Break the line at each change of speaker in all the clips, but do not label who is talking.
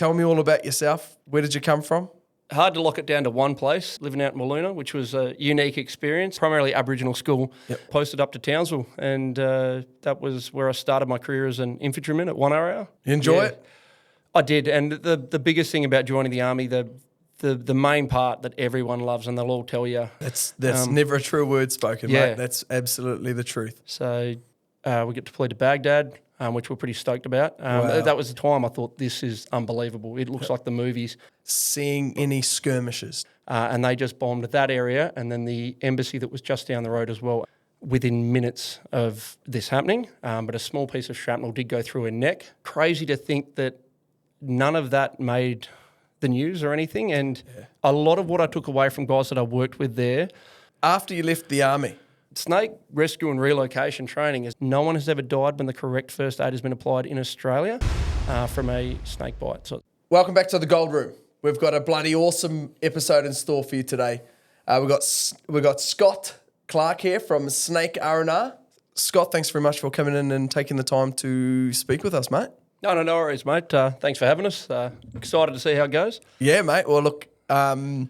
tell me all about yourself. Where did you come from?
Hard to lock it down to one place, living out in Wiluna, which was a unique experience, primarily Aboriginal school, posted up to Townsville. And that was where I started my career as an infantryman at 1RR.
You enjoy it?
I did. And the biggest thing about joining the Army, the main part that everyone loves, and they'll all tell you.
That's never a true word spoken, mate. That's absolutely the truth.
So we get deployed to Baghdad, which we're pretty stoked about.
Wow.
That was the time I thought, this is unbelievable. It looks like the movies.
Seeing any skirmishes.
And they just bombed that area, and then the embassy that was just down the road as well, within minutes of this happening. But a small piece of shrapnel did go through her neck. Crazy to think that none of that made the news or anything. And a lot of what I took away from guys that I worked with there.
After you left the Army?
Snake rescue and relocation training is no one has ever died when the correct first aid has been applied in Australia from a snake bite. So,
welcome back to the Gold Room. We've got a bloody awesome episode in store for you today. We've got Scott Clarke here from Snake RnR. Scott, thanks very much for coming in and taking the time to speak with us, mate.
No worries, mate. Thanks for having us. Excited to see how it goes.
Yeah, mate. Well, look, the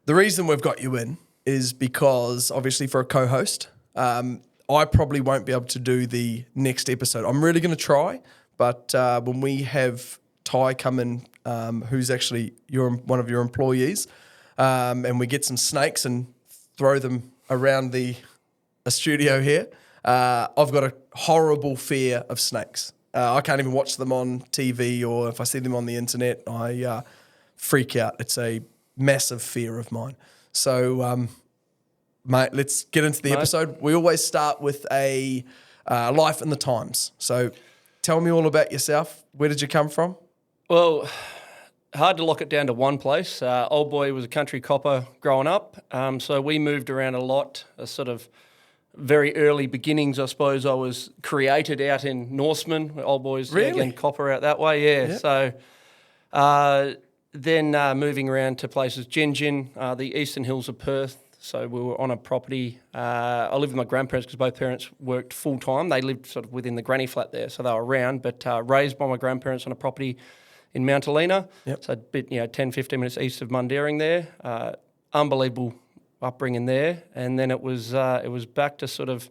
reason we've got you in is because, obviously, for a co-host, I probably won't be able to do the next episode. I'm really going to try, but when we have Ty come in, who's actually one of your employees, and we get some snakes and throw them around a studio here, I've got a horrible fear of snakes. I can't even watch them on TV, or if I see them on the internet, I freak out. It's a massive fear of mine. So, mate, let's get into the episode. We always start with a life in the times. So tell me all about yourself. Where did you come from?
Well, hard to lock it down to one place. Old boy was a country copper growing up, so we moved around a lot, sort of very early beginnings, I suppose. I was created out in Norseman. Old boys, again, copper out that way, yeah. So then moving around to places, Gingin, the eastern hills of Perth. So we were on a property. I lived with my grandparents because both parents worked full-time. They lived sort of within the granny flat there, so they were around, but raised by my grandparents on a property in Mount Helena. So a bit, 10, 15 minutes east of Mundaring there. Unbelievable upbringing there. And then it was back to sort of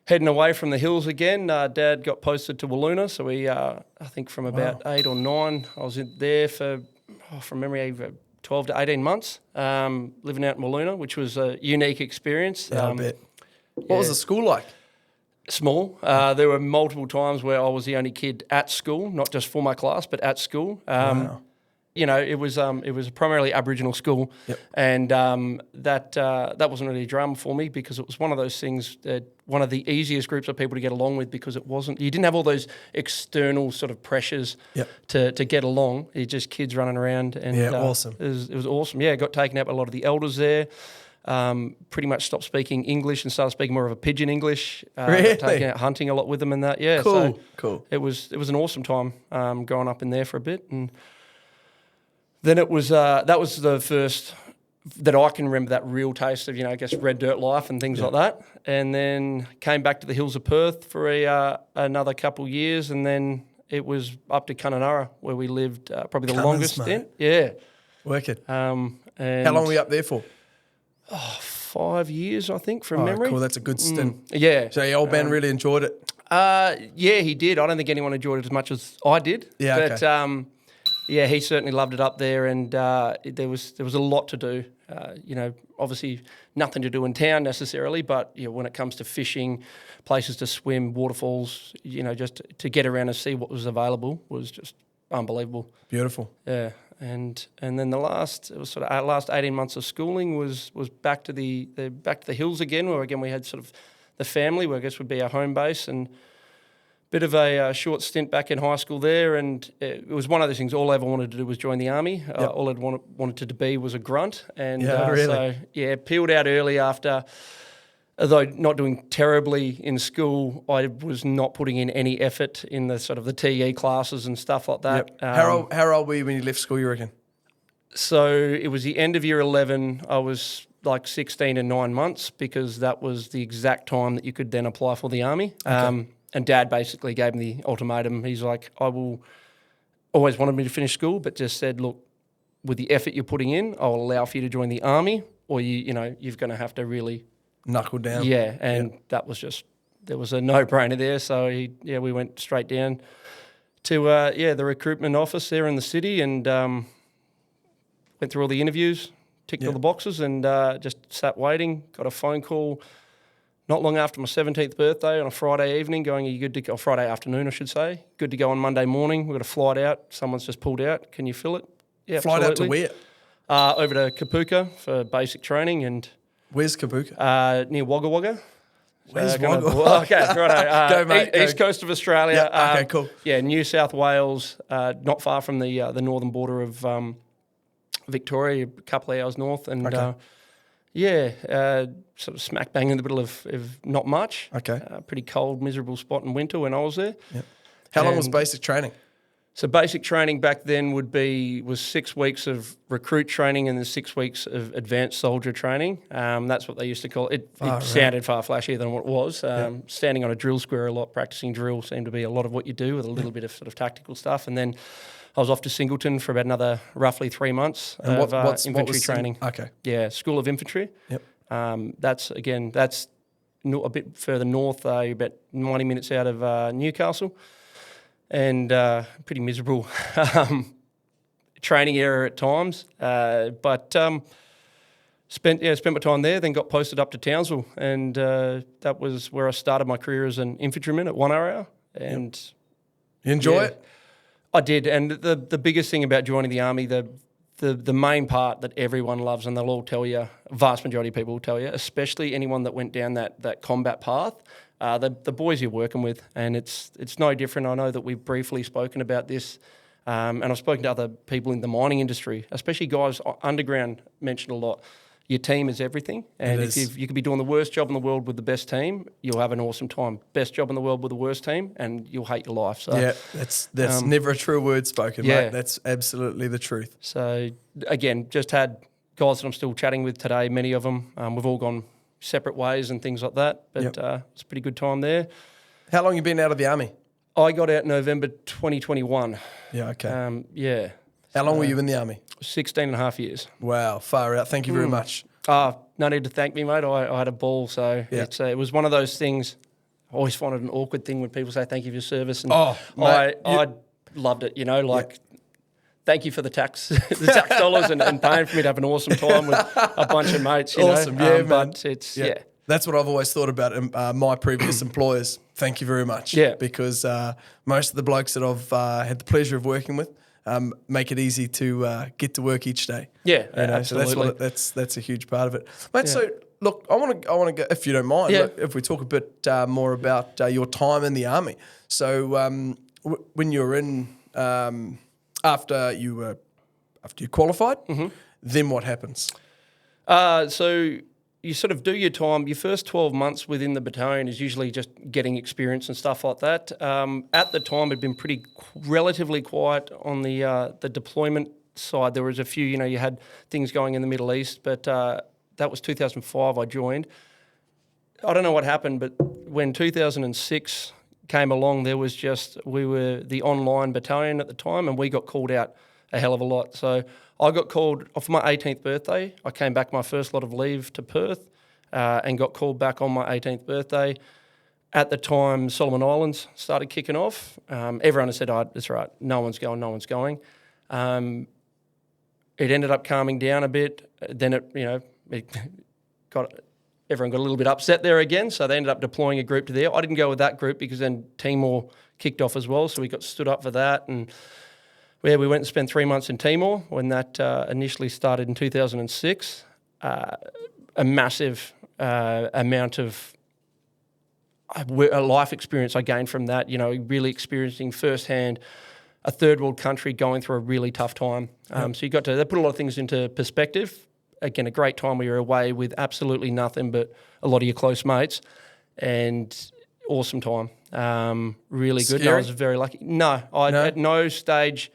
heading away from the hills again. Dad got posted to Wiluna, so we, I think from about 8 or 9, I was there for, from memory, 12 to 18 months, living out in Wiluna, which was a unique experience.
Yeah, I bet. What was the school like?
Small. There were multiple times where I was the only kid at school, not just for my class, but at school.
Wow.
It was a primarily Aboriginal school, and that wasn't really a drama for me because it was one of those things that one of the easiest groups of people to get along with because you didn't have all those external sort of pressures to get along. It's just kids running around, and
awesome.
It was awesome. Yeah, got taken out by a lot of the elders there. Pretty much stopped speaking English and started speaking more of a pidgin English.
Really?
Taking out hunting a lot with them and that. Yeah,
cool.
It was an awesome time growing up in there for a bit, and then it was that was the first that I can remember that real taste of I guess red dirt life and things like that. And then came back to the hills of Perth for another couple of years, and then it was up to Kununurra where we lived probably the longest stint. Yeah,
wicked.
And
how long were we up there for?
5 years, I think, from memory.
Cool, that's a good stint.
Yeah.
So your old man really enjoyed it?
Yeah, he did. I don't think anyone enjoyed it as much as I did.
Yeah,
but, yeah, he certainly loved it up there, and there was a lot to do. Obviously nothing to do in town necessarily, but when it comes to fishing, places to swim, waterfalls, just to get around and see what was available was just unbelievable.
Beautiful.
Yeah. And then the last 18 months of schooling was back to the hills again, where again we had sort of the family, where I guess would be our home base, and bit of a short stint back in high school there. And it was one of those things. All I ever wanted to do was join the army. All I'd wanted to be was a grunt, and peeled out early after. Although not doing terribly in school, I was not putting in any effort in the sort of the TE classes and stuff like that.
How old were you when you left school, you reckon?
So it was the end of year 11. I was like 16 and 9 months because that was the exact time that you could then apply for the army. Okay. And Dad basically gave me the ultimatum. He's like, I will always wanted me to finish school, but just said, look, with the effort you're putting in, I'll allow for you to join the army, or you're going to have to really
knuckle down.
Yeah, and that was just, there was a no-brainer there. So we went straight down to the recruitment office there in the city, and went through all the interviews, ticked all the boxes, and just sat waiting. Got a phone call not long after my 17th birthday on a Friday evening going, are you good to go? Friday afternoon, I should say. Good to go on Monday morning. We've got a flight out. Someone's just pulled out. Can you fill it? Yeah,
Flight
absolutely.
out to where?
Over to Kapuka for basic training. And
where's Kapuka?
near Wagga Wagga.
Where's Wagga Wagga?
Okay, right.
Go, mate.
East coast of Australia.
Yeah, okay, cool.
Yeah, New South Wales, not far from the northern border of Victoria, a couple of hours north. And sort of smack bang in the middle of not much.
Okay.
Pretty cold, miserable spot in winter when I was there.
Yep. How long was basic training?
So basic training back then was 6 weeks of recruit training and then 6 weeks of advanced soldier training. That's what they used to call it. It sounded far flashier than what it was. Standing on a drill square a lot, practicing drill seemed to be a lot of what you do with a little bit of sort of tactical stuff. And then I was off to Singleton for about another roughly 3 months of infantry training.
Okay.
Yeah, School of Infantry.
Yep.
That's a bit further north, about 90 minutes out of Newcastle. And pretty miserable training area at times. But spent my time there, then got posted up to Townsville. And that was where I started my career as an infantryman at 1RR. And
you enjoy it?
I did. And the biggest thing about joining the Army, the main part that everyone loves, and they'll all tell you, vast majority of people will tell you, especially anyone that went down that combat path, the boys you're working with, and it's no different. I know that we've briefly spoken about this, and I've spoken to other people in the mining industry, especially guys underground mentioned a lot. Your team is everything, and if you could be doing the worst job in the world with the best team, you'll have an awesome time. Best job in the world with the worst team, and you'll hate your life. So
yeah, that's never a true word spoken, mate. That's absolutely the truth.
So again, just had guys that I'm still chatting with today. Many of them, we've all gone separate ways and things like that. But it's a pretty good time there.
How long you been out of the Army?
I got out November 2021.
Yeah, okay.
Yeah.
How long were you in the Army?
16 and a half years.
Wow, far out. Thank you very much.
No need to thank me, mate. I had a ball. So it was one of those things. I always find it an awkward thing when people say thank you for your service. And I loved it, thank you for the tax dollars and paying for me to have an awesome time with a bunch of mates.
Awesome, man.
But it's,
That's what I've always thought about my previous employers. Thank you very much.
Yeah.
Because most of the blokes that I've had the pleasure of working with make it easy to get to work each day.
Yeah, absolutely.
So that's a huge part of it, mate. Yeah. So look, I want to go, if you don't mind, if we talk a bit more about your time in the Army. So when you were in after you qualified, then what happens?
So you sort of do your time. Your first 12 months within the battalion is usually just getting experience and stuff like that. At the time, it'd been relatively quiet on the deployment side. There was a few, you had things going in the Middle East, but that was 2005 I joined. I don't know what happened, but when 2006 came along, we were the online battalion at the time, and we got called out a hell of a lot. So I got called for my 18th birthday. I came back my first lot of leave to Perth and got called back on my 18th birthday. At the time, Solomon Islands started kicking off. Everyone had said, that's right, no one's going. It ended up calming down a bit. Then everyone got a little bit upset there again, so they ended up deploying a group to there. I didn't go with that group because then Timor kicked off as well, so we got stood up for that. And we went and spent 3 months in Timor when that initially started in 2006. A massive amount of life experience I gained from that, really experiencing firsthand a third world country going through a really tough time. So they put a lot of things into perspective. Again, a great time where you're away with absolutely nothing but a lot of your close mates, and awesome time. Really good.
Scary?
I was very lucky. No, at no stage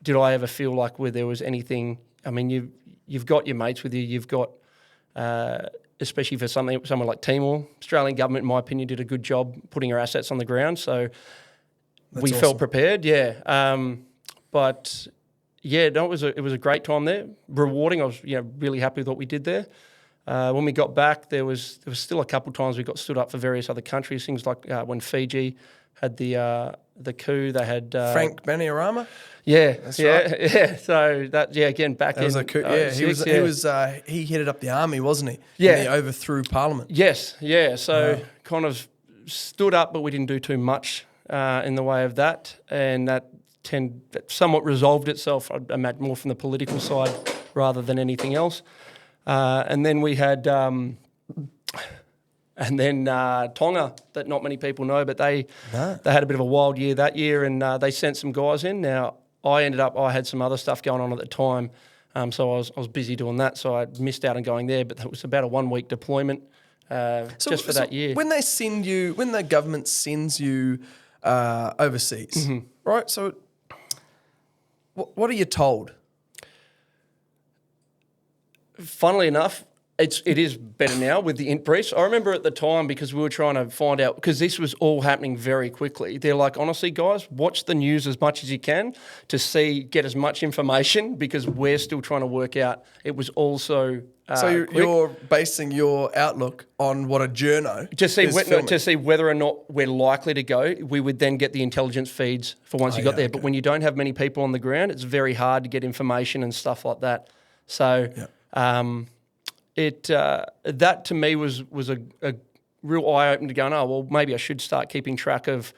did I ever feel like where there was anything. I mean, you've got your mates with you. You've got, especially for someone like Timor, Australian government, in my opinion, did a good job putting our assets on the ground. So we felt prepared. Yeah. But yeah, no, it was a great time there, rewarding. I was really happy with what we did there. When we got back, there was still a couple of times we got stood up for various other countries. Things like when Fiji had the coup, they had
Frank Bainiarama.
Yeah,
That's
right.
right.
Yeah. So that again back
That was a coup. He headed up the army, wasn't he?
Yeah.
And he overthrew Parliament.
Yes, yeah. So kind of stood up, but we didn't do too much in the way of that, and that somewhat resolved itself. I'd imagine more from the political side rather than anything else. And then we had, Tonga, that not many people know, but they had a bit of a wild year that year, and they sent some guys in. Now I had some other stuff going on at the time, so I was busy doing that, so I missed out on going there. But that was about a 1 week deployment just for that year.
When the government sends you overseas, right? So what are you told?
Funnily enough, it is better now with the int briefs. I remember at the time, because we were trying to find out, because this was all happening very quickly. They're like, honestly, guys, watch the news as much as you can to get as much information, because we're still trying to work out. It was also
so you're basing your outlook on what a journo
to see whether or not we're likely to go. We would then get the intelligence feeds for once you got there. Okay. But when you don't have many people on the ground, it's very hard to get information and stuff like that. So. Yeah. That to me was a real eye-opener to going, oh, well, maybe I should start keeping track of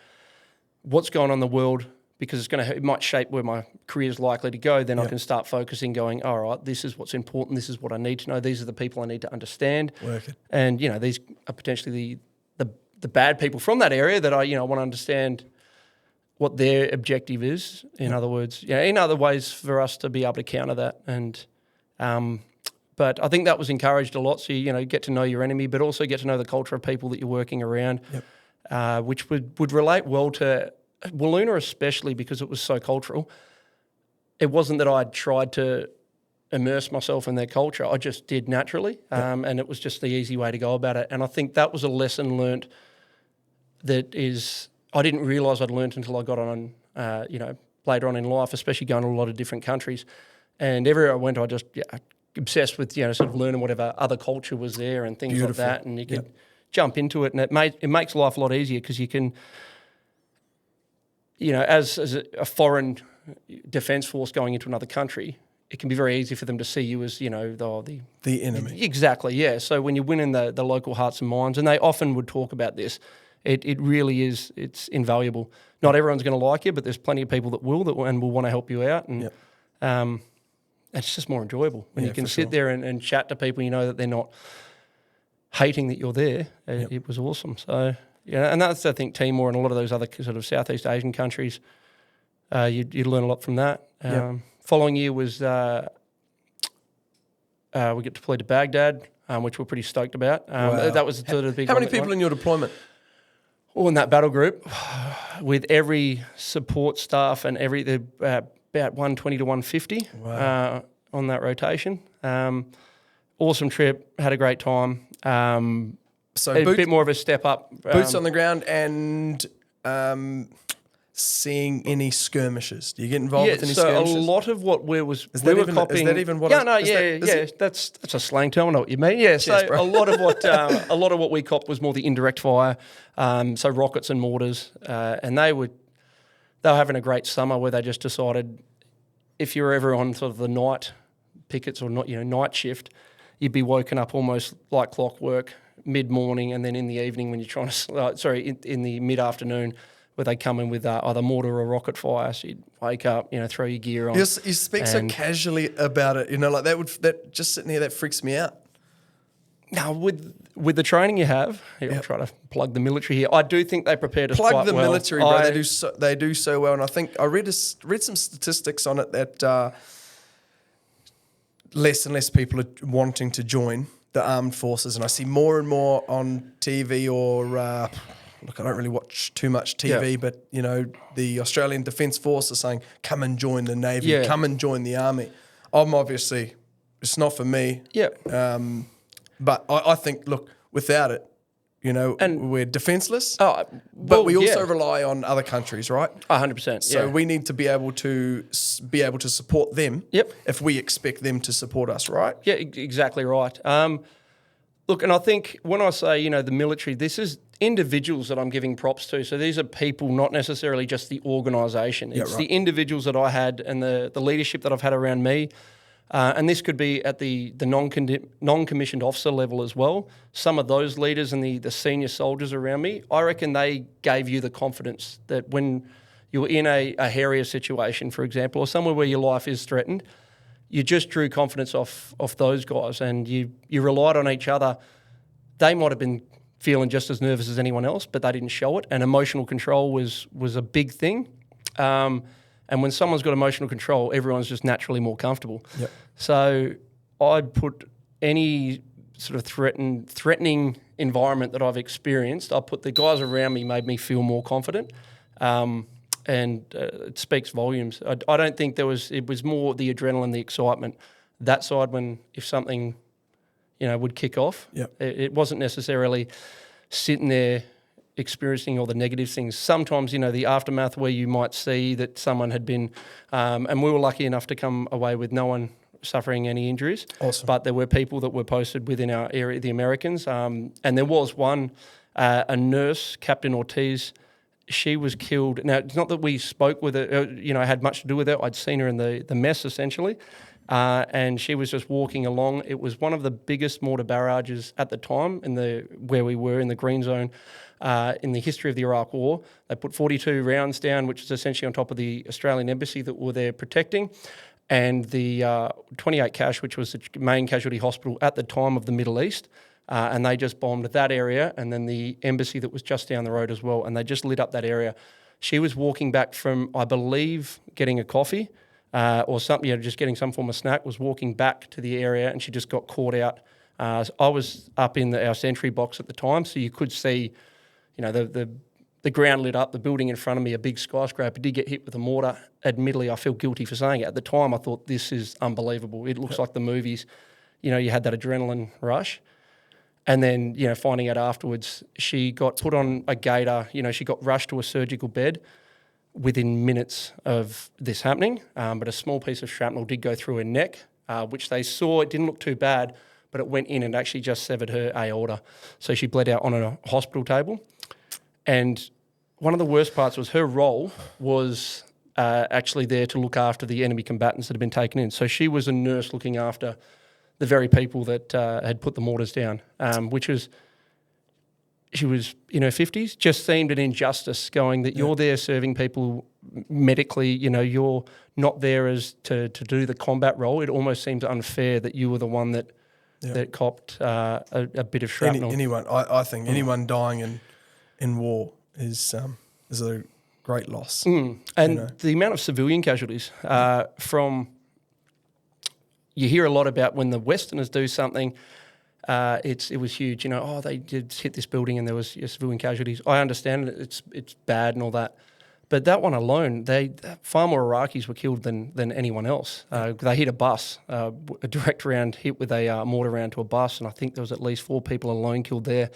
what's going on in the world, because it might shape where my career is likely to go. Then I can start focusing, going, all right, this is what's important, this is what I need to know, these are the people I need to understand.
Working.
And, these are potentially the bad people from that area that I want to understand what their objective is, in other words, in other ways for us to be able to counter that. And but I think that was encouraged a lot. So you get to know your enemy, but also get to know the culture of people that you're working around, which would relate well to Walloona, especially because it was so cultural. It wasn't that I'd tried to immerse myself in their culture. I just did naturally, and it was just the easy way to go about it. And I think that was a lesson learnt that I didn't realise I'd learnt until I got on, later on in life, especially going to a lot of different countries. And everywhere I went, I just obsessed with sort of learning whatever other culture was there and things like that, and you could jump into it, and it makes life a lot easier, because you can, as a foreign defence force going into another country, it can be very easy for them to see you as the
enemy.
Exactly, yeah. So when you win in the local hearts and minds, and they often would talk about this, it really is, it's invaluable. Not everyone's going to like you, but there's plenty of people that will and will want to help you out, and it's just more enjoyable when you can sit there and chat to people. You know that they're not hating that you're there. It was awesome. So and that's, I think, Timor and a lot of those other sort of Southeast Asian countries. You'd learn a lot from that. Following year was we get deployed to Baghdad, which we're pretty stoked about. That was sort of the big.
How many people in your deployment?
Oh, in that battle group, with every support staff and about 120 to 150 on that rotation. Awesome trip, had a great time. So a bit more of a step up.
Boots on the ground and seeing any skirmishes. Do you get involved with any skirmishes?
So a lot of what we were copying.
Is that even what?
That's a slang term. I know what you mean. Yeah. So a lot of what we copped was more the indirect fire. So rockets and mortars, and they were having a great summer where they just decided, if you were ever on sort of the night pickets or not, night shift, you'd be woken up almost like clockwork mid-morning, and then in the evening when you're trying to, in the mid-afternoon, where they come in with either mortar or rocket fire. So you'd wake up, throw your gear on.
You speak so casually about it, like that just sitting here, that freaks me out.
Now, with the training you have, I'll try to plug the military here. I do think they prepared us quite well.
Plug the military, bro. They do so well, and I think I read some statistics on it that less and less people are wanting to join the armed forces, and I see more and more on TV or look, I don't really watch too much TV, but the Australian Defence Force are saying, "Come and join the Navy, come and join the Army." I'm obviously, it's not for me.
Yeah.
But I think, look, without it,
And-
we're defenseless.
Oh,
But we also rely on other countries, right?
100%.
So we need to be able to support them.
Yep.
If we expect them to support us, right?
Yeah, exactly right. Look, and I think when I say, the military, this is individuals that I'm giving props to. So these are people, not necessarily just the organisation. It's the individuals that I had and the leadership that I've had around me. And this could be at the non-commissioned officer level as well. Some of those leaders and the senior soldiers around me, I reckon they gave you the confidence that when you're in a hairier situation, for example, or somewhere where your life is threatened, you just drew confidence off those guys and you relied on each other. They might have been feeling just as nervous as anyone else, but they didn't show it. And emotional control was a big thing. And when someone's got emotional control, everyone's just naturally more comfortable.
Yep. So
I'd put any sort of threatening environment that I've experienced, I put the guys around me made me feel more confident. And it speaks volumes. I don't think it was more the adrenaline, the excitement, that side if something, would kick off.
Yep.
It wasn't necessarily sitting there experiencing all the negative things. Sometimes, the aftermath where you might see that someone had been, and we were lucky enough to come away with no one suffering any injuries.
Awesome.
But there were people that were posted within our area, the Americans, and there was one, a nurse, Captain Ortiz. She was killed. Now, it's not that we spoke with her, had much to do with her. I'd seen her in the mess, essentially. And she was just walking along. It was one of the biggest mortar barrages at the time where we were in the green zone in the history of the Iraq War. They put 42 rounds down, which is essentially on top of the Australian embassy that were there protecting, and the 28 Cash, which was the main casualty hospital at the time of the Middle East. And they just bombed that area and then the embassy that was just down the road as well. And they just lit up that area. She was walking back from, I believe, getting a coffee or something, just getting some form of snack, was walking back to the area and she just got caught out. So I was up in our sentry box at the time, so you could see, the ground lit up, the building in front of me, a big skyscraper, did get hit with a mortar. Admittedly, I feel guilty for saying it. At the time, I thought, this is unbelievable. It looks like the movies. You had that adrenaline rush. And then, finding out afterwards, she got put on a gator. She got rushed to a surgical bed within minutes of this happening. But a small piece of shrapnel did go through her neck, which they saw. It didn't look too bad, but it went in and actually just severed her aorta. So she bled out on a hospital table. And one of the worst parts was her role was actually there to look after the enemy combatants that had been taken in. So she was a nurse looking after the very people that had put the mortars down, she was in her 50s, just seemed an injustice going that you're there serving people medically, you're not there as to do the combat role. It almost seems unfair that you were the one that copped a bit of shrapnel.
I think anyone dying in war is a great loss.
And the amount of civilian casualties from... You hear a lot about when the Westerners do something, it was huge. They did hit this building and there was civilian casualties. I understand it's bad and all that, but that one alone, far more Iraqis were killed than anyone else. They hit a bus, a direct round hit with a mortar round to a bus, and I think there was at least 4 people alone killed there.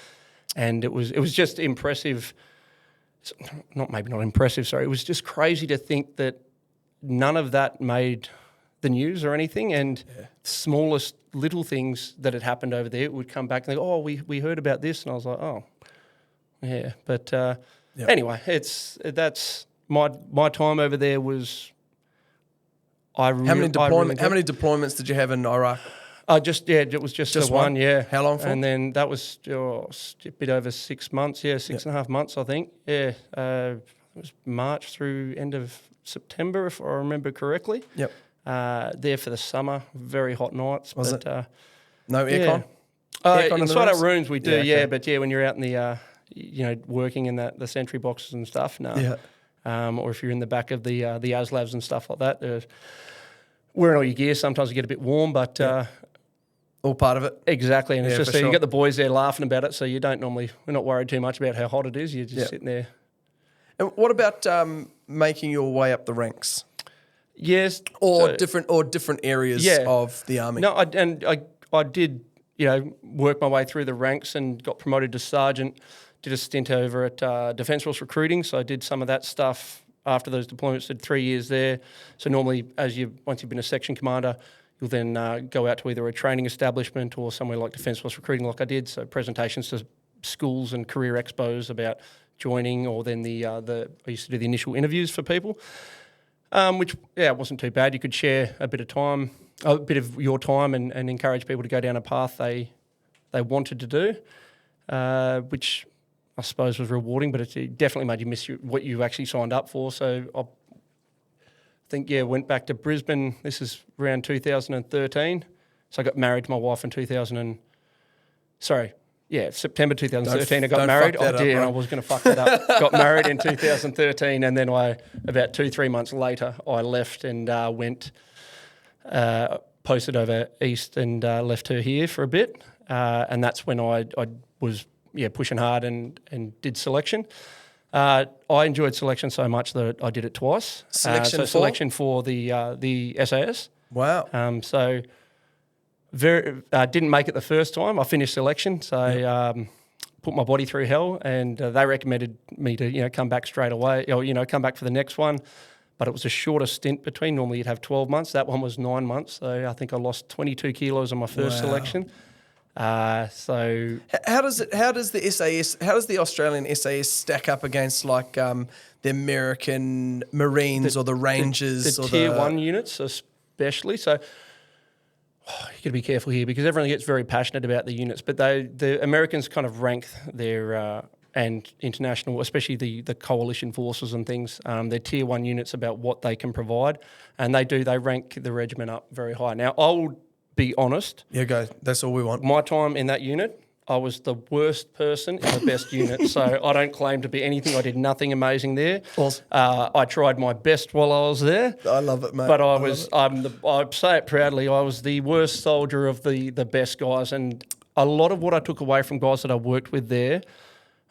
And it was just impressive. Maybe not impressive. Sorry, it was just crazy to think that none of that made the news or anything, and smallest little things that had happened over there would come back and they go, oh, we heard about this, and I was like, oh, yeah. But anyway, that's my time over there was. How many
deployments did you have in Iraq?
It was just the one. Yeah.
How long for?
And then that was a bit over 6 months. Yeah, 6.5 months, I think. Yeah, it was March through end of September, if I remember correctly.
Yep.
There for the summer, very hot nights.
Was it? No aircon?
Aircon inside our rooms we do,
okay.
But when you're out in the, working in the sentry boxes and stuff, no.
Yeah.
Or if you're in the back of the ASLAVs and stuff like that, wearing all your gear, sometimes you get a bit warm, but...
all part of it.
Exactly, and it's just you got the boys there laughing about it, so we're not worried too much about how hot it is. You're just sitting there. And
what about making your way up the ranks?
Yes,
different areas of the army.
No, I did worked my way through the ranks and got promoted to sergeant. Did a stint over at Defence Force Recruiting, so I did some of that stuff after those deployments. Did 3 years there. So normally, once you've been a section commander, you'll then go out to either a training establishment or somewhere like Defence Force Recruiting, like I did. So presentations to schools and career expos about joining, or then I used to do the initial interviews for people, which it wasn't too bad. You could share a bit of your time, and encourage people to go down a path they wanted to do, which I suppose was rewarding, but it definitely made you miss what you actually signed up for. So I think, went back to Brisbane. This is around 2013. So I got married to my wife in September 2013. I got married. I did, and I was going to fuck that up. Got married in 2013, and then about 2-3 months later, I left and went, posted over east and left her here for a bit. And that's when I was pushing hard and did selection. I enjoyed selection so much that I did it twice. Selection for the SAS.
Wow.
So didn't make it the first time. I finished selection, so put my body through hell, and they recommended me to come back straight away, or come back for the next one. But it was a shorter stint between. Normally you'd have 12 months. That one was 9 months. So I think I lost 22 kilos on my first selection. So
how does the Australian SAS stack up against like the American Marines or the Rangers,
the
or
tier 1 units especially? So you got to be careful here, because everyone gets very passionate about the units, but the Americans kind of rank their and international, especially the coalition forces and things, their tier 1 units about what they can provide, and they rank the regiment up very high. Now I'll be honest.
Yeah, go. That's all we want.
My time in that unit, I was the worst person in the best unit, so I don't claim to be anything. I did nothing amazing there.
Awesome.
I tried my best while I was there.
I love it, mate.
But I say it proudly, I was the worst soldier of the best guys, and a lot of what I took away from guys that I worked with there,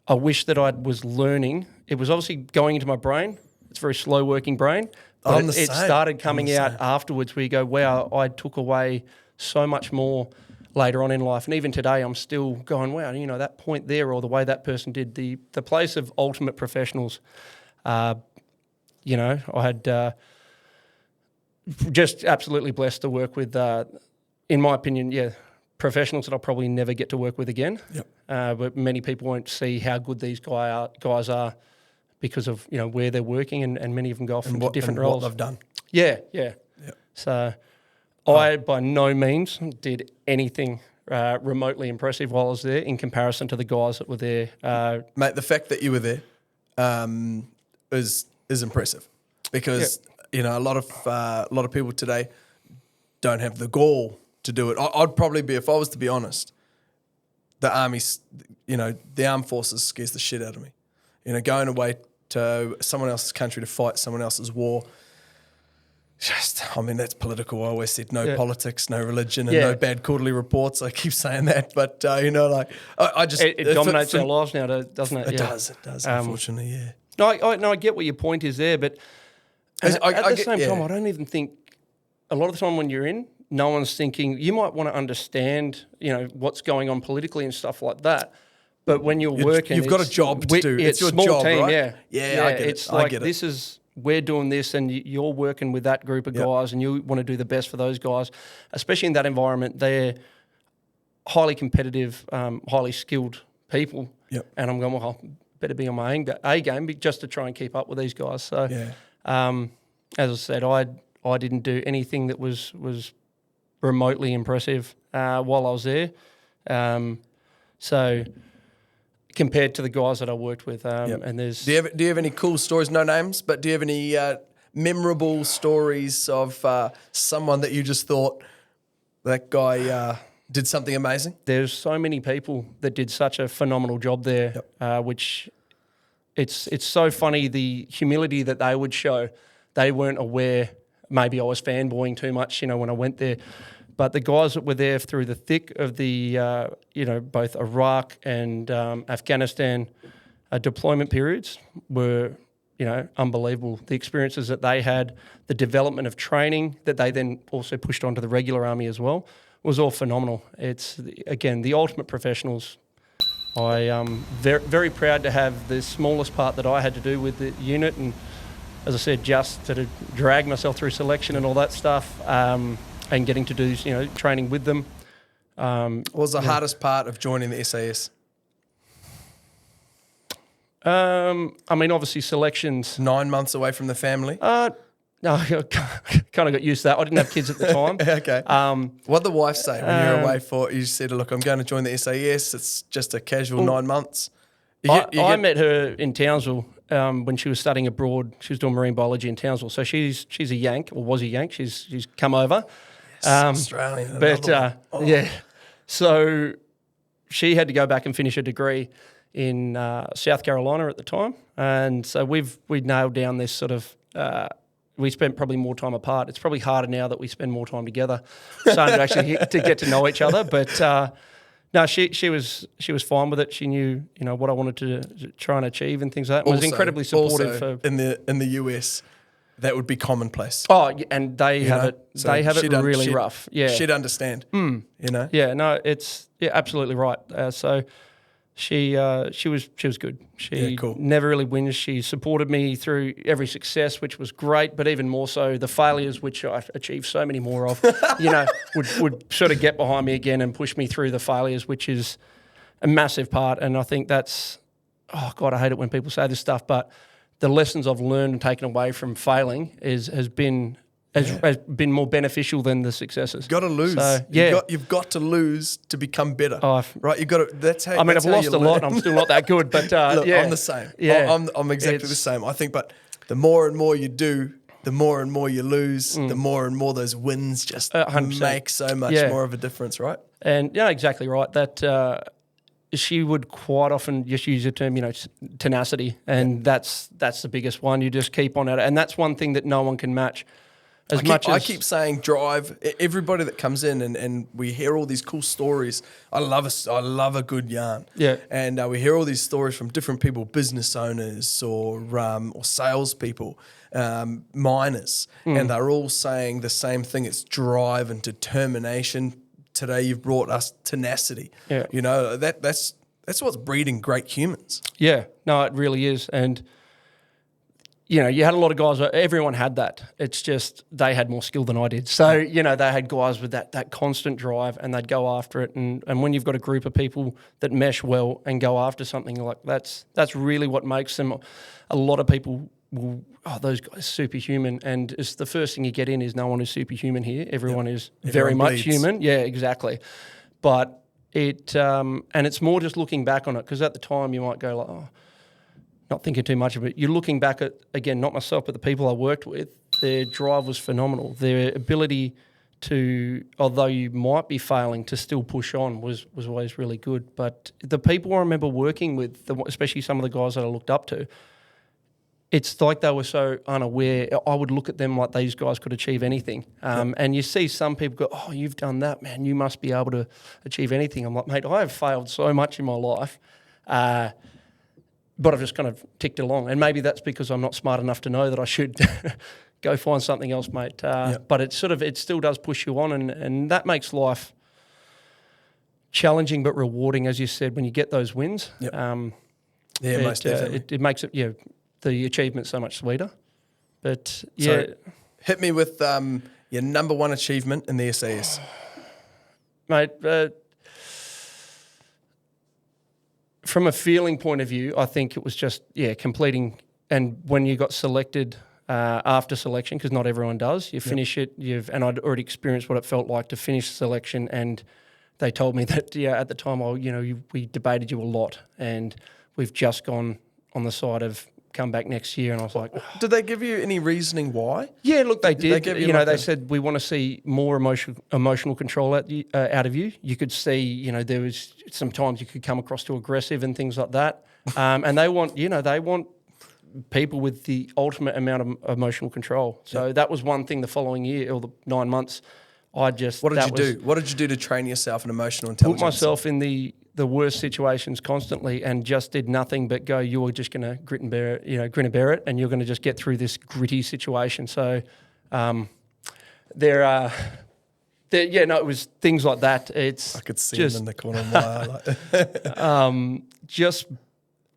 I wish that I was learning. It was obviously going into my brain. It's a very slow working brain. But it started coming out afterwards, where you go, wow, I took away so much more later on in life. And even today, I'm still going, wow, that point there, or the way that person did, the place of ultimate professionals. I had just absolutely blessed to work with, in my opinion, professionals that I'll probably never get to work with again.
Yep.
But many people won't see how good these guys are because of where they're working, and many of them go off into different roles.
What they've done.
Yeah. Yep. So I, by no means, did anything remotely impressive while I was there in comparison to the guys that were there.
Mate, the fact that you were there is impressive, because a lot of people today don't have the gall to do it. I'd probably be, if I was to be honest, the army's, the armed forces scares the shit out of me. Going away to someone else's country to fight someone else's war. That's political. I always said no politics, no religion, and no bad quarterly reports. I keep saying that, but I just
it dominates our lives now, doesn't it?
It does. Unfortunately, yeah.
No, I get what your point is there, but at the same time, I don't even think a lot of the time when you're in, no one's thinking. You might want to understand, what's going on politically and stuff like that. But when you're working,
you've got a job to do. It's your
small
job,
team,
right?
Yeah,
I get it.
It's like this is. We're doing this, and you're working with that group of guys, and you want to do the best for those guys, especially in that environment. They're highly competitive, highly skilled people.
Yep.
And I'm going, well, I better be on my A game just to try and keep up with these guys. So, as I said, I didn't do anything that was remotely impressive while I was there. So compared to the guys that I worked with, and there's...
Do you have any cool stories, no names, but do you have any memorable stories of someone that you just thought, that guy did something amazing?
There's so many people that did such a phenomenal job there, which it's so funny, the humility that they would show. They weren't aware, maybe I was fanboying too much, when I went there. But the guys that were there through the thick of the, both Iraq and Afghanistan deployment periods were unbelievable. The experiences that they had, the development of training that they then also pushed onto the regular army as well, was all phenomenal. It's, again, the ultimate professionals. I am very, very proud to have the smallest part that I had to do with the unit, and as I said, just to drag myself through selection and all that stuff, and getting to do training with them.
What was the hardest part of joining the SAS?
Obviously selections.
9 months away from the family?
No, I kind of got used to that. I didn't have kids at the time.
Okay. What did the wife say when you were away for? You said, "Look, I'm going to join the SAS. It's just a casual 9 months."
I met her in Townsville when she was studying abroad. She was doing marine biology in Townsville. So she's a Yank, or was a Yank. She's come over.
Australian.
Yeah. So she had to go back and finish a degree in South Carolina at the time, and so we'd nailed down this sort of. We spent probably more time apart. It's probably harder now that we spend more time together, starting to actually to get to know each other. But no, she was fine with it. She knew what I wanted to try and achieve and things like that. And was incredibly supportive.
In the US, that would be commonplace.
Oh, and they have it. So they have it really rough. Yeah,
she'd understand.
Yeah, no, it's absolutely right. So. She was good. She never really whinged. She supported me through every success, which was great, but even more so the failures, which I achieved so many more of, would sort of get behind me again and push me through the failures, which is a massive part. And I think that's, oh God, I hate it when people say this stuff, but the lessons I've learned and taken away from failing has been more beneficial than the successes.
You've got to lose.
So,
you've got to lose to become better. Right? You've got to. That's how.
I've lost a lot. I'm still not that good, but
look,
yeah,
I'm the same.
Yeah,
I'm exactly the same. I think, but the more and more you do, the more and more you lose, the more and more those wins just
100%.
Make so much more of a difference, right?
And exactly right. That she would quite often just use the term, tenacity, and that's the biggest one. You just keep on at it, and that's one thing that no one can match. I keep saying drive. Everybody that comes in and we hear all these cool stories. I love a good yarn. Yeah.
And we hear all these stories from different people, business owners or salespeople, miners, and they're all saying the same thing. It's drive and determination. Today you've brought us tenacity.
Yeah.
That's what's breeding great humans.
Yeah. No, it really is. And you had a lot of guys, everyone had that. It's just they had more skill than I did. So, they had guys with that constant drive and they'd go after it. And when you've got a group of people that mesh well and go after something like that's really what makes them. A lot of people will, those guys are superhuman. And it's the first thing you get in is no one is superhuman here. Everyone is very much human. Yeah, exactly. But and it's more just looking back on it, because at the time you might go like, not thinking too much of it. You're looking back at, again, not myself, but the people I worked with, their drive was phenomenal. Their ability to, although you might be failing, to still push on was always really good. But the people I remember working with, especially some of the guys that I looked up to, it's like they were so unaware. I would look at them like these guys could achieve anything. And you see some people go, oh, you've done that, man. You must be able to achieve anything. I'm like, mate, I have failed so much in my life. But I've just kind of ticked along. And maybe that's because I'm not smart enough to know that I should go find something else, mate. But it still does push you on, and that makes life challenging but rewarding, as you said, when you get those wins.
Yep. Most definitely.
It makes it, the achievement so much sweeter. But,
So hit me with your number one achievement in the SAS.
Mate, from a feeling point of view, I think it was just, completing. And when you got selected after selection, because not everyone does, you finish it, and I'd already experienced what it felt like to finish selection, and they told me that, at the time, we debated you a lot, and we've just gone on the side of come back next year. And I was like,
did they give you any reasoning why?
Yeah, look, they did.
They
said, we want to see more emotional control out of you. You could see, there was sometimes you could come across too aggressive and things like that. And they want people with the ultimate amount of emotional control. So that was one thing the following year, or the 9 months. What did you do? What did you do to train yourself in emotional intelligence? Put myself in the the worst situations constantly and just did nothing but go, you were just going to grin and bear it, and you're going to just get through this gritty situation. So it was things like that.
I could see him in the corner of my eye.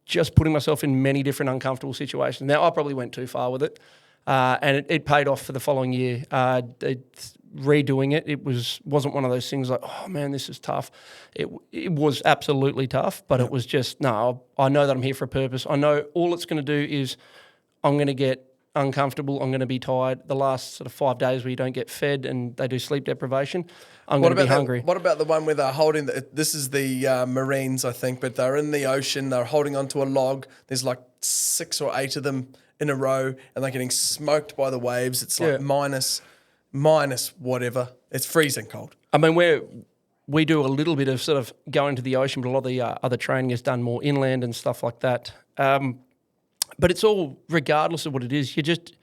Just putting myself in many different uncomfortable situations. Now, I probably went too far with it, and it paid off for the following year. Redoing it wasn't one of those things like, oh man, this is tough. It was absolutely tough, but it was just, no, I know that I'm here for a purpose. I know all it's going to do is I'm going to get uncomfortable. I'm going to be tired. The last sort of 5 days where you don't get fed and they do sleep deprivation, I'm going to be hungry.
What about the one where they're holding, this is the Marines, I think, but they're in the ocean, they're holding onto a log. There's like 6 or 8 of them in a row and they're getting smoked by the waves. It's like minus whatever. It's freezing cold.
I mean, we do a little bit of sort of going to the ocean, but a lot of the other training is done more inland and stuff like that. But it's all, regardless of what it is, you're just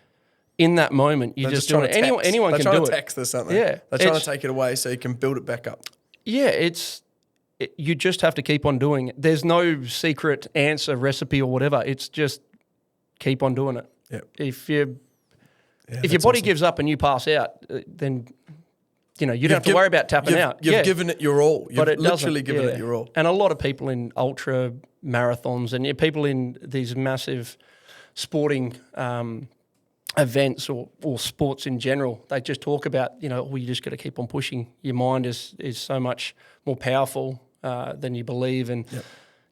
in that moment. You're just doing it. Anyone can do it.
They're trying to tax this, aren't they?
Yeah,
they're trying to take it away so you can build it back up.
Yeah, you just have to keep on doing it. There's no secret answer, recipe, or whatever. It's just keep on doing it.
Yeah.
If your body gives up and you pass out, then you don't have to worry about tapping out.
You've given it your all. You've literally given it your all.
And a lot of people in ultra marathons and people in these massive sporting events or sports in general, they just talk about, you just got to keep on pushing. Your mind is so much more powerful than you believe, and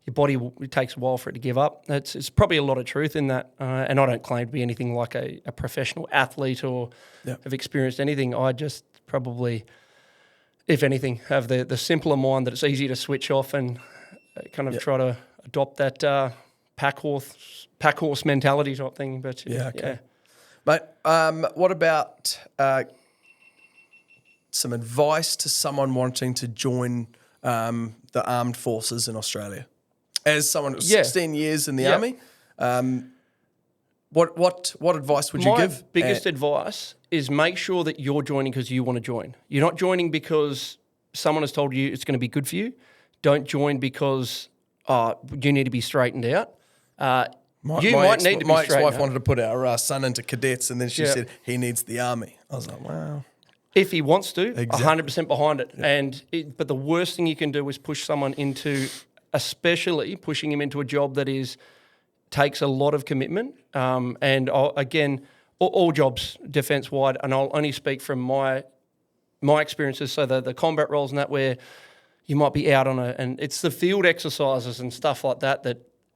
your body, it takes a while for it to give up. It's probably a lot of truth in that, and I don't claim to be anything like a professional athlete or have experienced anything. I just probably, if anything, have the simpler mind that it's easy to switch off and kind of try to adopt that pack horse mentality type thing. But
Mate, what about some advice to someone wanting to join the armed forces in Australia? As someone who's 16 years in the army, what advice would you give?
My biggest advice is make sure that you're joining because you want to join. You're not joining because someone has told you it's going to be good for you. Don't join because you need to be straightened out. My
ex-wife wanted to put our son into cadets, and then she said he needs the army. I was like, wow.
If he wants to, 100% behind it. But the worst thing you can do is push someone into, especially pushing him into a job that takes a lot of commitment. And all jobs, defence-wide, and I'll only speak from my experiences. So the combat roles and that, where you might be out on and it's the field exercises and stuff like that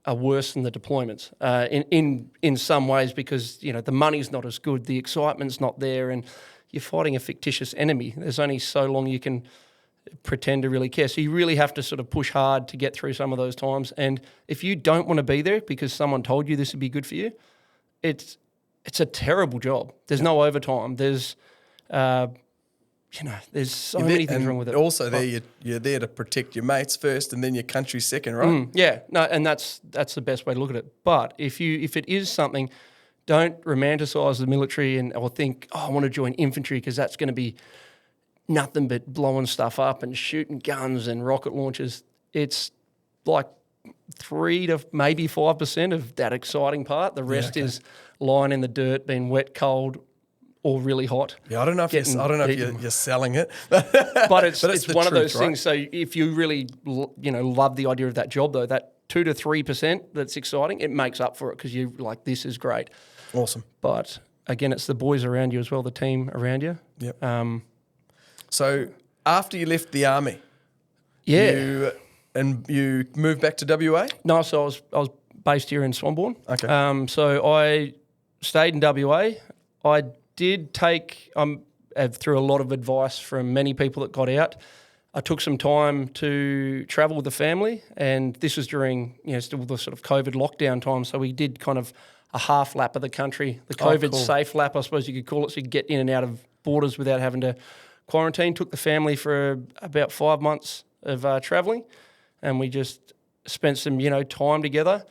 are worse than the deployments in some ways, because the money's not as good, the excitement's not there, and you're fighting a fictitious enemy. There's only so long you can pretend to really care. So you really have to sort of push hard to get through some of those times. And if you don't want to be there because someone told you this would be good for you, it's a terrible job. There's no overtime. There's there's so many things wrong with it.
Also, you're there to protect your mates first, and then your country second, right?
And that's the best way to look at it. But if it is something, don't romanticize the military or think, I want to join infantry because that's going to be nothing but blowing stuff up and shooting guns and rocket launchers. It's like 3 to maybe 5% of that exciting part. The rest is lying in the dirt, being wet, cold, or really hot.
Yeah, I don't know if you're selling it,
but it's one of those things. So if you really love the idea of that job, though, that 2 to 3% that's exciting, it makes up for it because you're like, this is great,
awesome.
But again, it's the boys around you as well, the team around you.
Yep. So after you left the army, you moved back to WA?
No, so I was based here in Swanbourne.
Okay.
So I stayed in WA. I did take through a lot of advice from many people that got out. I took some time to travel with the family, and this was during still the sort of COVID lockdown time. So we did kind of a half lap of the country, the COVID safe lap, I suppose you could call it, so you could get in and out of borders without having to quarantine. Took the family for about 5 months of travelling, and we just spent some time together.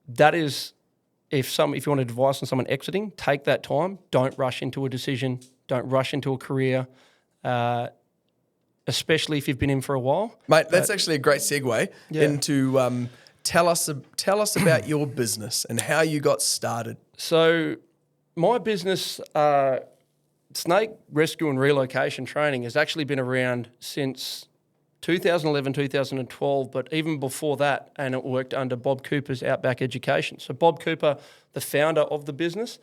That is. If you want advice on someone exiting, take that time. Don't rush into a decision. Don't rush into a career. especially if you've been in for a while.
Mate, that's actually a great segue into tell us about your business and how you got started.
So my business, Snake Rescue and Relocation Training, has actually been around since 2011, 2012, but even before that, and it worked under Bob Cooper's Outback Education. So Bob Cooper, the founder of the business,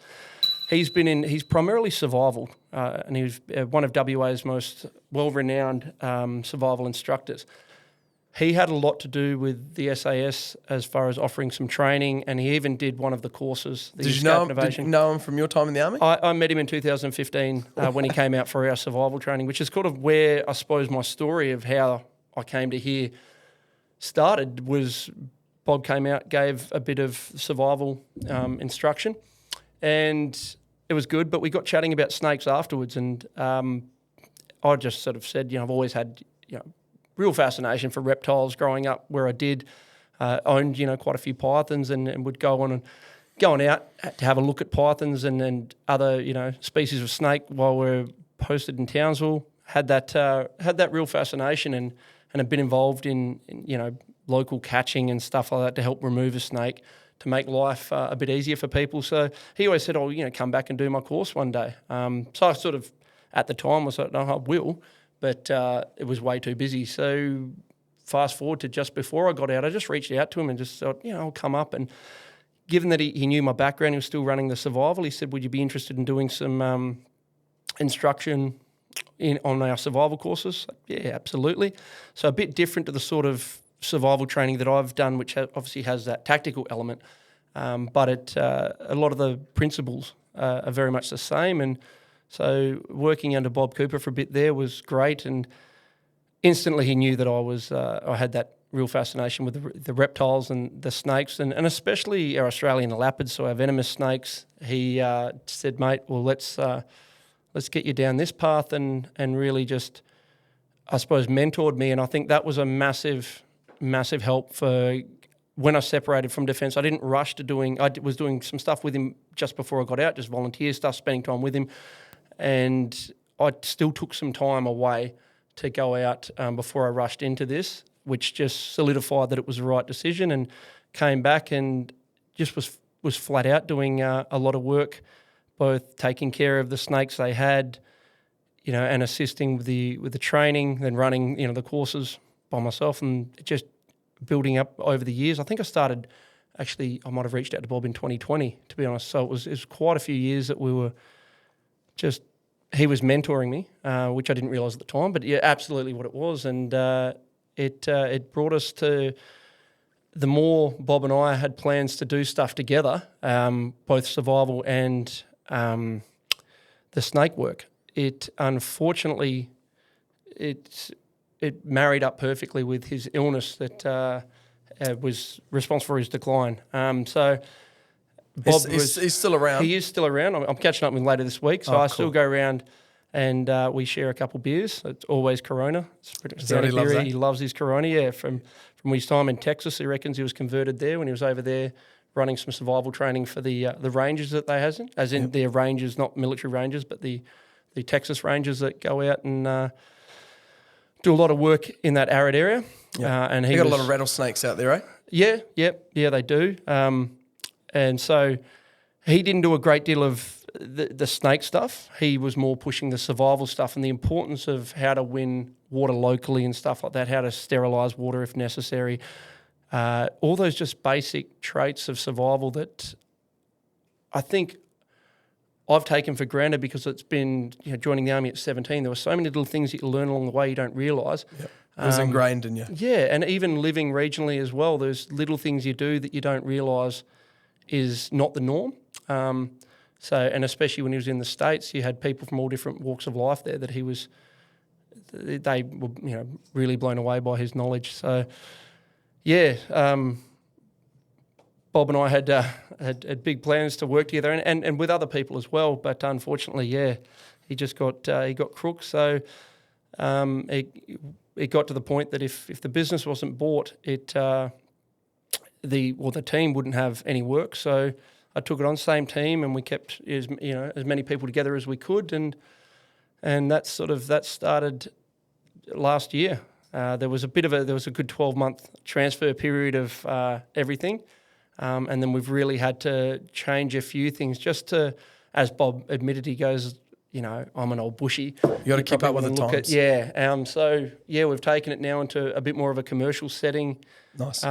he's primarily survival, and he's one of WA's most well-renowned survival instructors. He had a lot to do with the SAS as far as offering some training, and he even did one of the courses.
Did you know him from your time in the Army?
I met him in 2015 when he came out for our survival training, which is kind of where I suppose my story of how I came to here started. Was Bob came out, gave a bit of survival instruction, and it was good, but we got chatting about snakes afterwards, and I just sort of said, I've always had, real fascination for reptiles growing up where I did. Owned, quite a few pythons and would going out to have a look at pythons and other, species of snake while we're posted in Townsville. Had that real fascination and have been involved in local catching and stuff like that to help remove a snake to make life a bit easier for people. So he always said, come back and do my course one day. So I sort of, at the time, was like, no, I will. But it was way too busy. So fast forward to just before I got out, I just reached out to him and just thought, I'll come up. And given that he knew my background, he was still running the survival, he said, would you be interested in doing some instruction on our survival courses? Yeah, absolutely. So a bit different to the sort of survival training that I've done, which obviously has that tactical element. But a lot of the principles are very much the same. And so working under Bob Cooper for a bit there was great, and instantly he knew that I had that real fascination with the reptiles and the snakes, and especially our Australian lapids, so our venomous snakes. He said, mate, well, let's get you down this path, and really just, I suppose, mentored me, and I think that was a massive, massive help for when I separated from defence. I didn't rush to I was doing some stuff with him just before I got out, just volunteer stuff, spending time with him. And I still took some time away to go out before I rushed into this, which just solidified that it was the right decision, and came back and just was flat out doing a lot of work, both taking care of the snakes they had, and assisting with the training, then running, the courses by myself, and just building up over the years. I think I started, actually, I might have reached out to Bob in 2020, to be honest. So it was quite a few years that we were he was mentoring me, which I didn't realise at the time, but yeah, absolutely what it was. And it brought us to, the more Bob and I had plans to do stuff together, both survival and the snake work. It unfortunately, it married up perfectly with his illness that was responsible for his decline. So Bob
he's still around.
He is still around. I'm catching up with him later this week, so I still go around and we share a couple beers. It's always Corona. It's pretty much the only beer. He loves his Corona. Yeah, from his time in Texas, he reckons he was converted there when he was over there running some survival training for the rangers that they has, as in their rangers, not military rangers, but the Texas rangers that go out and do a lot of work in that arid area.
Yeah.
And
he got a lot of rattlesnakes out there, right?
Yeah, they do. And so he didn't do a great deal of the snake stuff. He was more pushing the survival stuff and the importance of how to win water locally and stuff like that, how to sterilise water if necessary. All those just basic traits of survival that I think I've taken for granted because it's been, joining the Army at 17, there were so many little things that you learn along the way you don't realise. Yep.
It was ingrained in you.
Yeah, and even living regionally as well, there's little things you do that you don't realise is not the norm. And especially when he was in the States, you had people from all different walks of life there that they were, really blown away by his knowledge. So, yeah, Bob and I had big plans to work together and with other people as well. But unfortunately, he just got crook. So it got to the point that if the business wasn't bought, the team wouldn't have any work. So I took it on, same team, and we kept as many people together as we could, and that started last year. There was a good 12-month transfer period of everything, and then we've really had to change a few things just to, as Bob admitted, he goes, I'm an old bushy.
You got to keep up with the times.
We've taken it now into a bit more of a commercial setting.
Nice.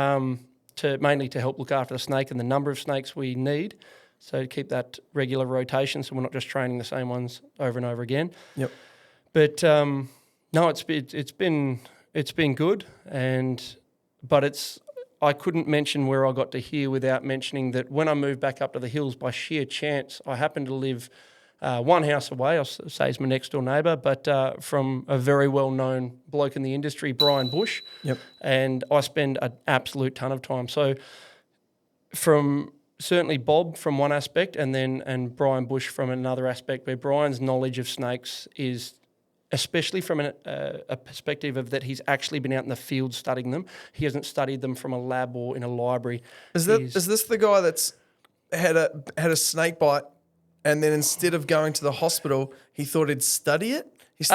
Mainly to help look after the snake and the number of snakes we need. So to keep that regular rotation, so we're not just training the same ones over and over again.
Yep.
But no, it's been good, but I couldn't mention where I got to here without mentioning that when I moved back up to the hills, by sheer chance, I happened to live one house away. I'll say he's my next door neighbour, but from a very well-known bloke in the industry, Brian Bush.
Yep.
And I spend an absolute ton of time. So from certainly Bob from one aspect and Brian Bush from another aspect, where Brian's knowledge of snakes is, especially from a perspective of that he's actually been out in the field studying them. He hasn't studied them from a lab or in a library.
Is this the guy that's had a snake bite, and then instead of going to the hospital, he thought he'd study it? Is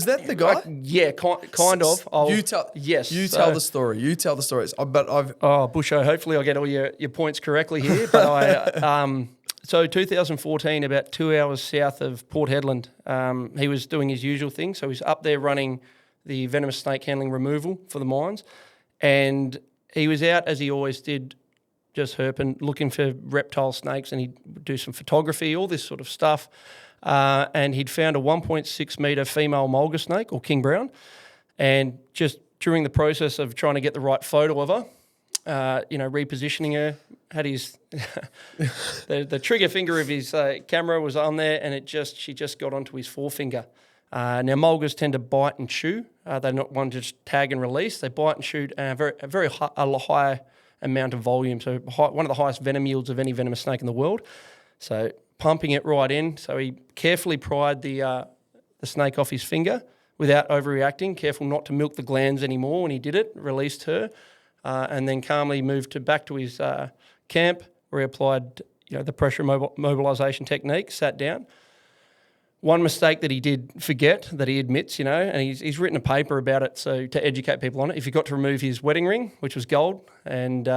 that the guy?
Yeah, kind of.
Yes. You tell the story. You tell the stories.
Busho, hopefully I'll get all your points correctly here. But so 2014, about 2 hours south of Port Hedland, he was doing his usual thing. So he's up there running the venomous snake handling removal for the mines. And he was out, as he always did, just herping, looking for reptile snakes, and he'd do some photography, all this sort of stuff. And he'd found a 1.6 metre female mulga snake, or king brown, and just during the process of trying to get the right photo of her, repositioning her, had his the trigger finger of his camera was on there, and she just got onto his forefinger. Now mulgas tend to bite and chew. They're not one to just tag and release. They bite and shoot a very high amount of volume. So one of the highest venom yields of any venomous snake in the world. So pumping it right in. So he carefully pried the snake off his finger without overreacting, careful not to milk the glands anymore when he did it, released her, and then calmly moved back to his camp where he applied the pressure mobilisation technique, sat down. One mistake that he did forget, that he admits, and he's written a paper about it, so to educate people on it, he forgot to remove his wedding ring, which was gold, and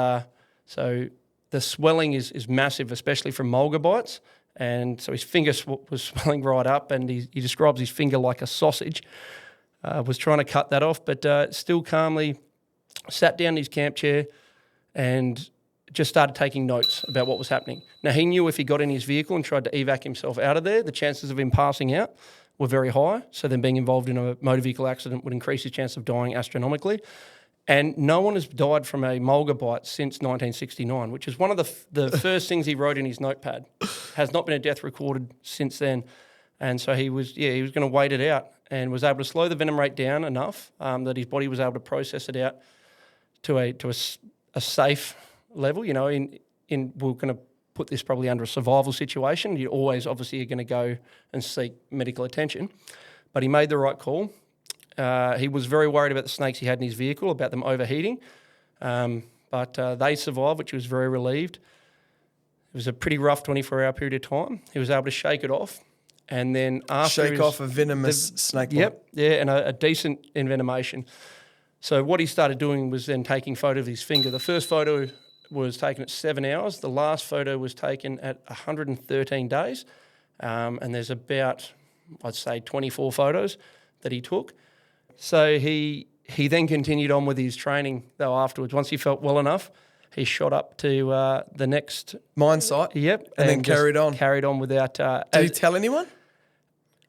so the swelling is massive, especially from mulga bites, and so his finger was swelling right up, and he describes his finger like a sausage. Was trying to cut that off, but still calmly sat down in his camp chair and just started taking notes about what was happening. Now, he knew if he got in his vehicle and tried to evac himself out of there, the chances of him passing out were very high. So then being involved in a motor vehicle accident would increase his chance of dying astronomically. And no one has died from a mulga bite since 1969, which is one of the first things he wrote in his notepad. Has not been a death recorded since then. And so he was going to wait it out and was able to slow the venom rate down enough that his body was able to process it out to a safe level. We're going to put this probably under a survival situation. You always obviously are going to go and seek medical attention. But he made the right call. He was very worried about the snakes he had in his vehicle, about them overheating. But they survived, which he was very relieved. It was a pretty rough 24-hour period of time. He was able to shake it off. And then after
shake off a venomous snake bite.
Yep, yeah, and a decent envenomation. So what he started doing was then taking photo of his finger. The first photo was taken at 7 hours. The last photo was taken at 113 days. And there's about, I'd say, 24 photos that he took. So he then continued on with his training, though, afterwards. Once he felt well enough, he shot up to the next
mine site.
Yep.
And then carried on.
Carried on without...
Did he tell anyone?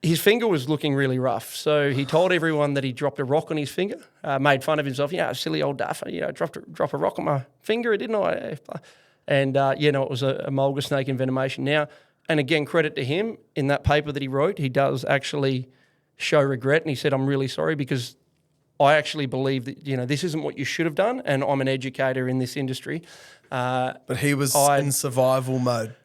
His finger was looking really rough. So he told everyone that he dropped a rock on his finger, made fun of himself. Silly old duffer, drop a rock on my finger, didn't I? And, it was a mulga snake envenomation. Now, and again, credit to him, in that paper that he wrote, he does actually show regret. And he said, I'm really sorry because I actually believe that, this isn't what you should have done. And I'm an educator in this industry.
But he was in survival mode.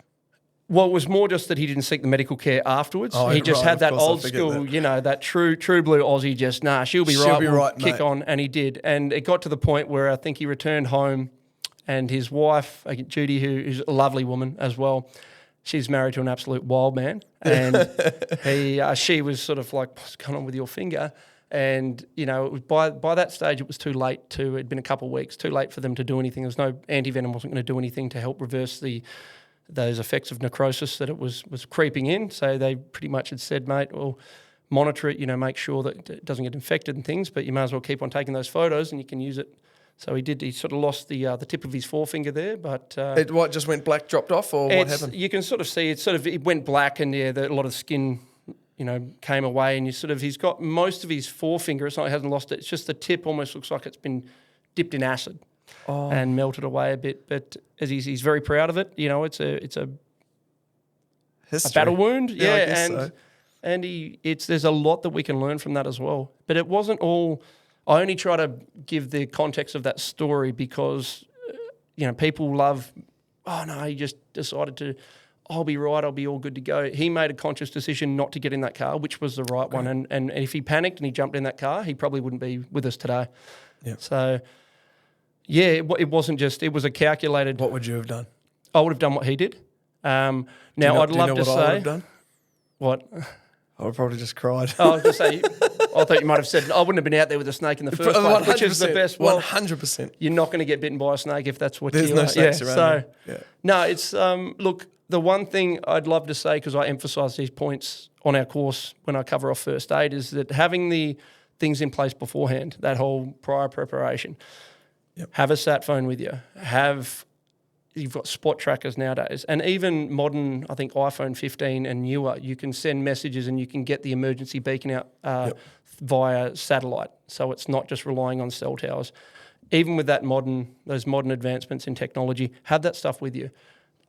Well, it was more just that he didn't seek the medical care afterwards. He just had that old school, that true blue Aussie just, she'll be right, kick mate. On, and he did. And it got to the point where I think he returned home and his wife, Judy, who's a lovely woman as well, she's married to an absolute wild man. And she was sort of like, what's going on with your finger? And, you know, it was by that stage, it was too late it'd been a couple of weeks, too late for them to do anything. There was no anti-venom, wasn't going to do anything to help reverse those effects of necrosis that it was creeping in. So they pretty much had said, mate, well, monitor it, you know, make sure that it doesn't get infected and things, but you may as well keep on taking those photos and you can use it. So he did. He sort of lost the tip of his forefinger there, but
it just went black, dropped off, or what happened?
You can sort of see it went black, and a lot of skin, you know, came away, and he's got most of his forefinger. It's not he hasn't lost it. It's just the tip almost looks like it's been dipped in acid and melted away a bit. But as he's very proud of it. You know, it's a battle wound.
Yeah, I guess so.
And there's a lot that we can learn from that as well. But it wasn't all. I only try to give the context of that story because, you know, people love, oh, no, he just decided to, I'll be right, I'll be all good to go. He made a conscious decision not to get in that car, which was the right one. And if he panicked and he jumped in that car, he probably wouldn't be with us today.
Yeah.
So, yeah, it wasn't just, it was a calculated.
What would you have done?
I would have done what he did. Now, I'd love to say.
I would have done?
What?
I would have probably just cried.
I was just say, I thought you might have said, I wouldn't have been out there with a snake in the first place, which is the best. Well,
100%.
You're not going to get bitten by a snake if that's what
There's no snakes around.
So,
yeah.
No, it's, look, the one thing I'd love to say, because I emphasise these points on our course when I cover off first aid, is that having the things in place beforehand, that whole prior preparation, have a sat phone with you, you've got spot trackers nowadays, and even modern, I think iPhone 15 and newer, you can send messages and you can get the emergency beacon out via satellite. So it's not just relying on cell towers. Even with those modern advancements in technology, have that stuff with you.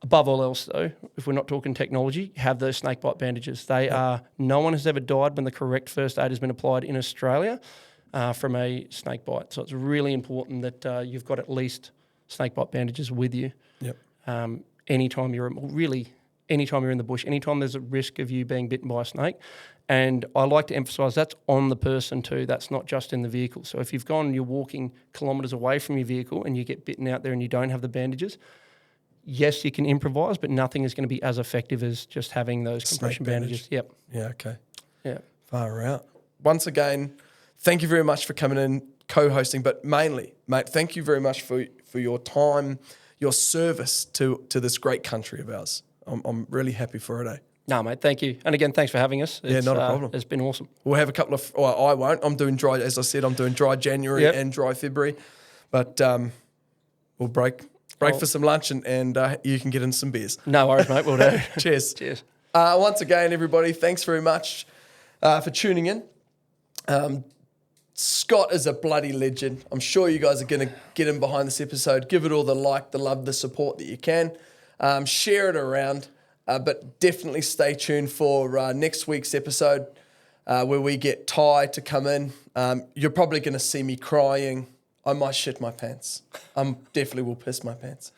Above all else, though, if we're not talking technology, have those snakebite bandages. No one has ever died when the correct first aid has been applied in Australia from a snake bite. So it's really important that you've got at least snakebite bandages with you. Yep. Anytime you're in the bush, anytime there's a risk of you being bitten by a snake. And I like to emphasise that's on the person too. That's not just in the vehicle. So if you've gone and you're walking kilometres away from your vehicle and you get bitten out there and you don't have the bandages, yes, you can improvise, but nothing is going to be as effective as just having those compression bandages. Yep.
Yeah, okay.
Yeah.
Far out. Once again, thank you very much for coming in, co-hosting, but mainly, mate, thank you very much for your time, your service to this great country of ours. I'm really happy for it, eh?
No, mate, thank you. And again, thanks for having us.
Not a problem.
It's been awesome.
We'll have a couple of, well, I won't. I'm doing dry, as I said, I'm doing dry January and dry February. But we'll break for some lunch and you can get in some beers.
No worries, mate. We'll do.
Cheers.
Cheers.
Once again, everybody, thanks very much for tuning in. Scott is a bloody legend. I'm sure you guys are going to get in behind this episode. Give it all the like, the love, the support that you can. Share it around, but definitely stay tuned for next week's episode where we get Ty to come in. You're probably going to see me crying. I might shit my pants. Definitely will piss my pants.